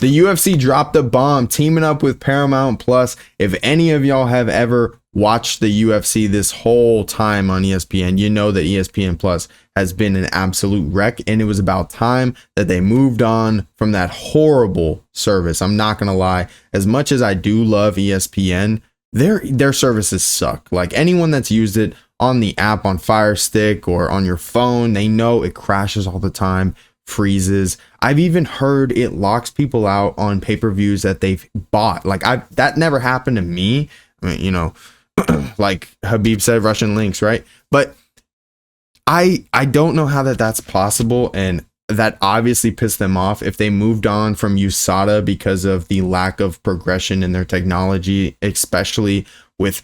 The UFC dropped a bomb, teaming up with Paramount Plus. If any of y'all have ever watched the UFC this whole time on ESPN, you know that ESPN Plus has been an absolute wreck, and it was about time that they moved on from that horrible service. I'm not gonna lie, as much as I do love ESPN, their services suck. Like, anyone that's used it on the app, on Fire Stick or on your phone, they know it crashes all the time, freezes. I've even heard it locks people out on pay-per-views that they've bought. Like, that never happened to me. I mean, you know, like Habib said, Russian links, right? But I don't know how that's possible, and that obviously pissed them off. If they moved on from USADA because of the lack of progression in their technology, especially with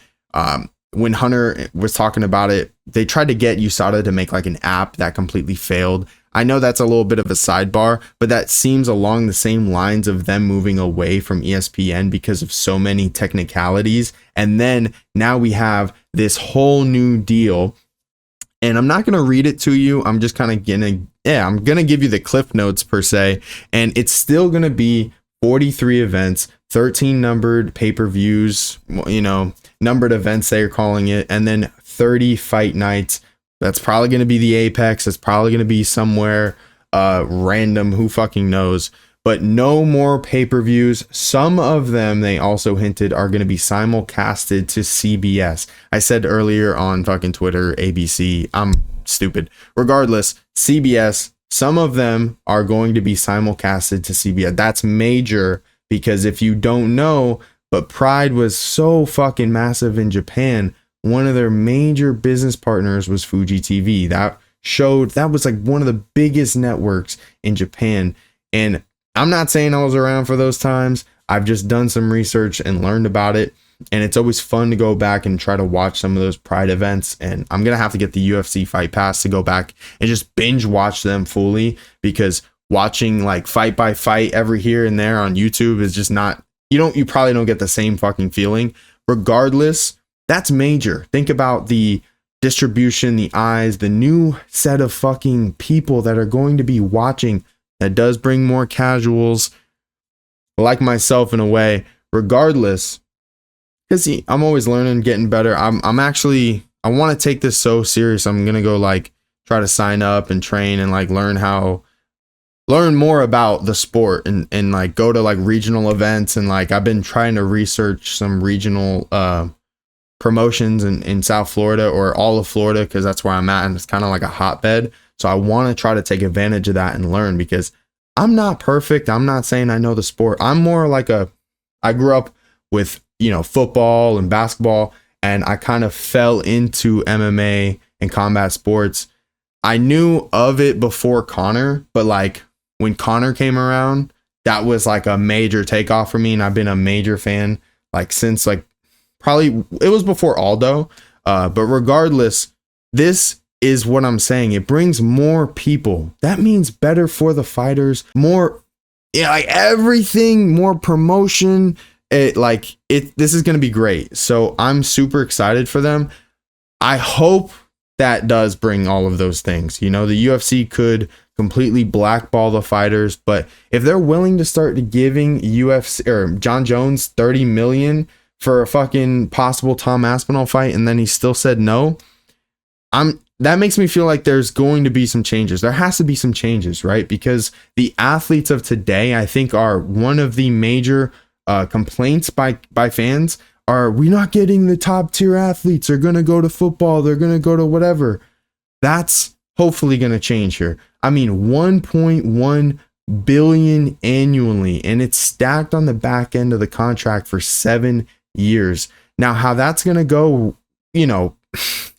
when Hunter was talking about it, they tried to get USADA to make like an app that completely failed. I know that's a little bit of a sidebar, but that seems along the same lines of them moving away from ESPN because of so many technicalities. And then now we have this whole new deal. And I'm not going to read it to you. I'm just kind of I'm going to give you the cliff notes per se. And it's still going to be 43 events, 13 numbered pay-per-views, you know, numbered events they're calling it, and then 30 fight nights. That's probably going to be the Apex. It's probably going to be somewhere random. Who fucking knows? But no more pay-per-views. Some of them, they also hinted, are going to be simulcasted to CBS. I said earlier on fucking Twitter, ABC. I'm stupid. Regardless, CBS, some of them are going to be simulcasted to CBS. That's major, because if you don't know, but Pride was so fucking massive in Japan. One of their major business partners was Fuji TV. That was like one of the biggest networks in Japan. And I'm not saying I was around for those times. I've just done some research and learned about it. And it's always fun to go back and try to watch some of those Pride events. And I'm going to have to get the UFC Fight Pass to go back and just binge watch them fully, because watching like fight by fight every here and there on YouTube is just not, you probably don't get the same fucking feeling. Regardless, that's major. Think about the distribution, the eyes, the new set of fucking people that are going to be watching. That does bring more casuals like myself in a way. Regardless, because I'm always learning, getting better. I want to take this so serious. I'm gonna go like try to sign up and train and like learn more about the sport and like go to like regional events. And like I've been trying to research some regional promotions in South Florida or all of Florida, because that's where I'm at, and it's kind of like a hotbed. So I want to try to take advantage of that and learn, because I'm not perfect. I'm not saying I know the sport. I'm more like I grew up with, you know, football and basketball, and I kind of fell into MMA and combat sports. I knew of it before Connor, but like when Connor came around, that was like a major takeoff for me. And I've been a major fan like since like probably it was before Aldo. But regardless, this is what I'm saying. It brings more people. That means better for the fighters, more, yeah, like everything, more promotion. This is going to be great. So I'm super excited for them. I hope that does bring all of those things. You know, the UFC could completely blackball the fighters, but if they're willing to start giving UFC or John Jones 30 million for a fucking possible Tom Aspinall fight, and then he still said no, that makes me feel like there's going to be some changes. There has to be some changes, right? Because the athletes of today, I think, are one of the major complaints by fans are, we're not getting the top tier athletes. They're going to go to football. They're going to go to whatever. That's hopefully going to change here. I mean, 1.1 billion annually, and it's stacked on the back end of the contract for 7 years. Now, how that's going to go, you know,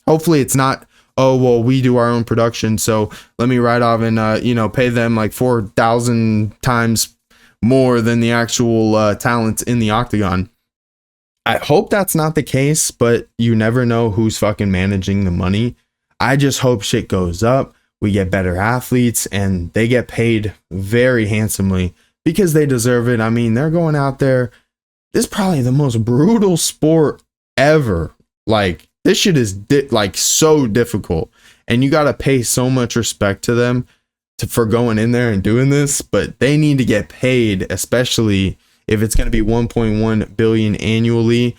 hopefully it's not, oh, well, we do our own production, so let me write off and, you know, pay them like 4,000 times more than the actual talent in the octagon. I hope that's not the case, but you never know who's fucking managing the money. I just hope shit goes up. We get better athletes and they get paid very handsomely because they deserve it. I mean, they're going out there. This is probably the most brutal sport ever. Like, this shit is like so difficult, and you got to pay so much respect to them. for going in there and doing this, but they need to get paid, especially if it's going to be 1.1 billion annually,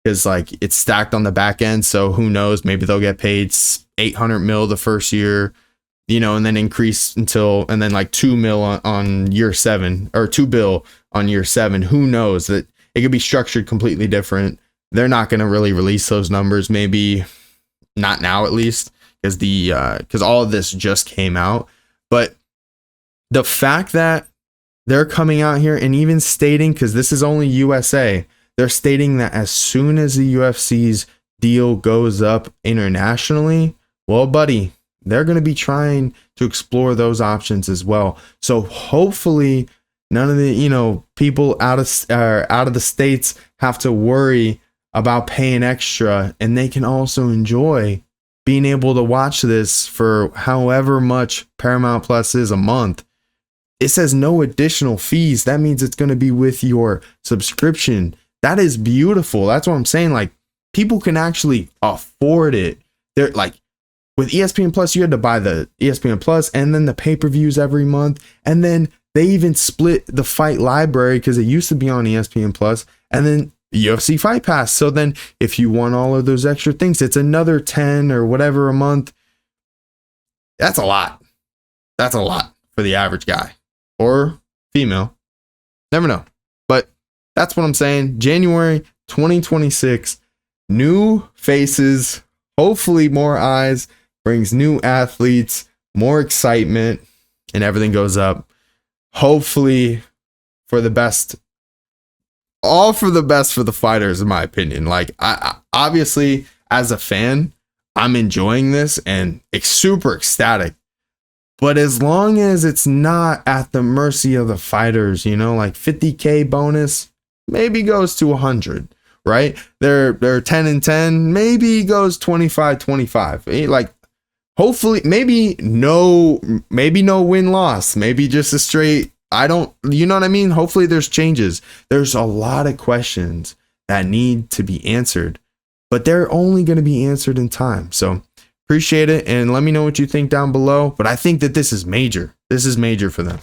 because like it's stacked on the back end. So who knows, maybe they'll get paid 800 mil the first year, you know, and then increase and then like 2 mil on year 7, or 2 bill on year 7. Who knows? That it could be structured completely different. They're not going to really release those numbers, maybe not now at least, because all of this just came out. But the fact that they're coming out here and even stating, because this is only USA, they're stating that as soon as the UFC's deal goes up internationally, well, buddy, they're going to be trying to explore those options as well. So hopefully none of the, you know, people out of the States have to worry about paying extra, and they can also enjoy being able to watch this for however much Paramount Plus is a month. It says no additional fees. That means it's going to be with your subscription. That is beautiful. That's what I'm saying. Like, people can actually afford it. They're like, with ESPN Plus, you had to buy the ESPN Plus and then the pay-per-views every month. And then they even split the fight library, because it used to be on ESPN Plus, and then UFC Fight Pass. So then if you want all of those extra things, it's another 10 or whatever a month. That's a lot. That's a lot for the average guy or female. Never know. But that's what I'm saying. January 2026, new faces, hopefully more eyes, brings new athletes, more excitement, and everything goes up. Hopefully for the best. All for the best for the fighters, in my opinion. Like, I obviously, as a fan, I'm enjoying this and it's super ecstatic. But as long as it's not at the mercy of the fighters, you know, like 50K bonus maybe goes to 100, right? They're 10-10, maybe goes 25-25. Like, hopefully, maybe no win-loss, maybe just a straight. You know what I mean? Hopefully there's changes. There's a lot of questions that need to be answered, but they're only going to be answered in time. So appreciate it. And let me know what you think down below. But I think that this is major. This is major for them.